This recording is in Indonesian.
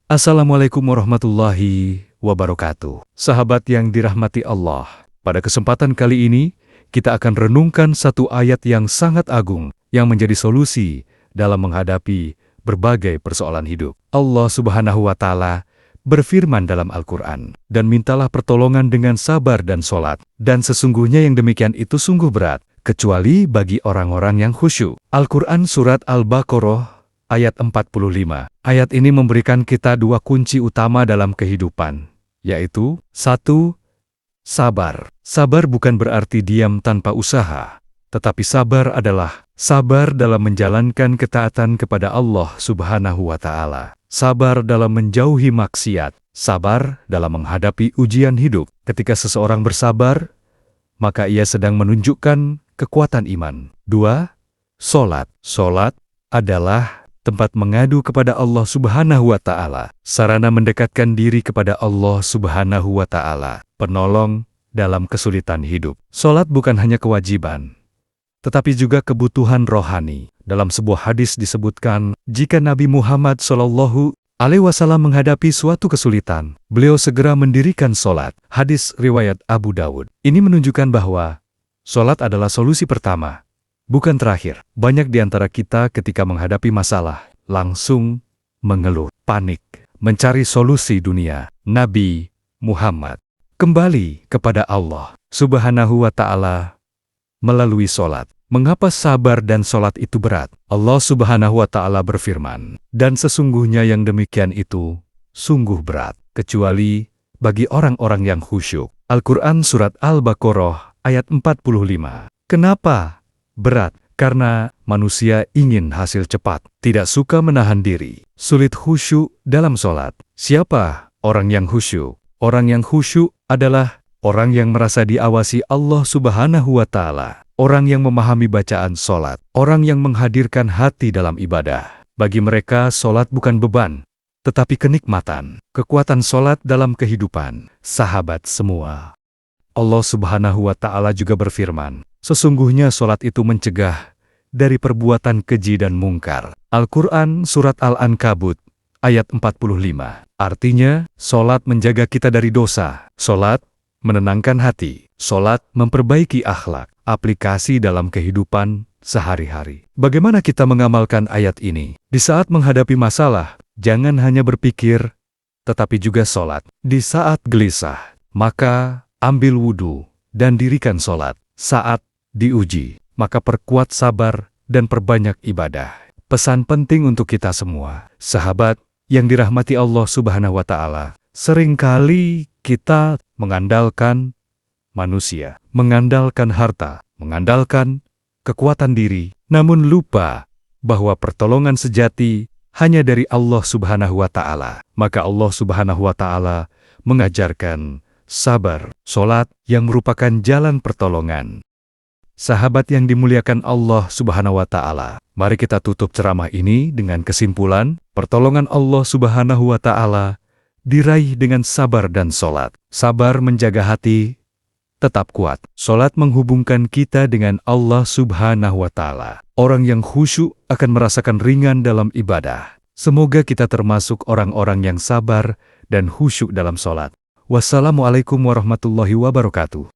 Assalamualaikum warahmatullahi wabarakatuh. Sahabat yang dirahmati Allah, pada kesempatan kali ini, kita akan renungkan satu ayat yang sangat agung yang menjadi solusi dalam menghadapi berbagai persoalan hidup. Allah Subhanahu wa Ta'ala berfirman dalam Al-Quran, "Dan mintalah pertolongan dengan sabar dan sholat, dan sesungguhnya yang demikian itu sungguh berat, kecuali bagi orang-orang yang khusyuk." Al-Quran Surat Al-Baqarah ayat 45. Ayat ini memberikan kita dua kunci utama dalam kehidupan, yaitu 1. Sabar. Sabar bukan berarti diam tanpa usaha, tetapi sabar adalah sabar dalam menjalankan ketaatan kepada Allah Subhanahu wa Ta'ala. Sabar dalam menjauhi maksiat. Sabar dalam menghadapi ujian hidup. Ketika seseorang bersabar, maka ia sedang menunjukkan kekuatan iman. 2. Sholat. Sholat adalah tempat mengadu kepada Allah Subhanahu wa Ta'ala, sarana mendekatkan diri kepada Allah Subhanahu wa Ta'ala, penolong dalam kesulitan hidup. Sholat bukan hanya kewajiban, tetapi juga kebutuhan rohani. Dalam sebuah hadis disebutkan, jika Nabi Muhammad SAW menghadapi suatu kesulitan, beliau segera mendirikan sholat. Hadis riwayat Abu Dawud. Ini menunjukkan bahwa sholat adalah solusi pertama, bukan terakhir. Banyak di antara kita ketika menghadapi masalah, langsung mengeluh, panik, mencari solusi dunia. Nabi Muhammad kembali kepada Allah Subhanahu wa Ta'ala melalui sholat. Mengapa sabar dan sholat itu berat? Allah Subhanahu wa Ta'ala berfirman, "Dan sesungguhnya yang demikian itu sungguh berat, kecuali bagi orang-orang yang khusyuk." Al-Quran Surat Al-Baqarah ayat 45. Kenapa berat? Karena manusia ingin hasil cepat, tidak suka menahan diri, sulit khusyuk dalam sholat. Siapa orang yang khusyuk? Orang yang khusyuk adalah orang yang merasa diawasi Allah Subhanahu wa Ta'ala, orang yang memahami bacaan sholat, orang yang menghadirkan hati dalam ibadah. Bagi mereka, sholat bukan beban, tetapi kenikmatan, kekuatan sholat dalam kehidupan. Sahabat semua, Allah Subhanahu wa Ta'ala juga berfirman, sesungguhnya sholat itu mencegah dari perbuatan keji dan mungkar. Al-Quran Surat Al-Ankabut ayat 45. Artinya, sholat menjaga kita dari dosa. Sholat menenangkan hati. Sholat memperbaiki akhlak. Aplikasi dalam kehidupan sehari-hari. Bagaimana kita mengamalkan ayat ini? Di saat menghadapi masalah, jangan hanya berpikir, tetapi juga sholat. Di saat gelisah, maka ambil wudhu dan dirikan sholat. Saat diuji, maka perkuat sabar dan perbanyak ibadah. Pesan penting untuk kita semua, sahabat yang dirahmati Allah Subhanahu wa Ta'ala. Seringkali kita mengandalkan manusia, mengandalkan harta, mengandalkan kekuatan diri, namun lupa bahwa pertolongan sejati hanya dari Allah Subhanahu wa Ta'ala. Maka Allah Subhanahu wa Ta'ala mengajarkan sabar, sholat yang merupakan jalan pertolongan. Sahabat yang dimuliakan Allah Subhanahu wa Ta'ala, mari kita tutup ceramah ini dengan kesimpulan, pertolongan Allah Subhanahu wa Ta'ala diraih dengan sabar dan sholat. Sabar menjaga hati tetap kuat. Sholat menghubungkan kita dengan Allah Subhanahu wa Ta'ala. Orang yang khusyuk akan merasakan ringan dalam ibadah. Semoga kita termasuk orang-orang yang sabar dan khusyuk dalam sholat. Wassalamualaikum warahmatullahi wabarakatuh.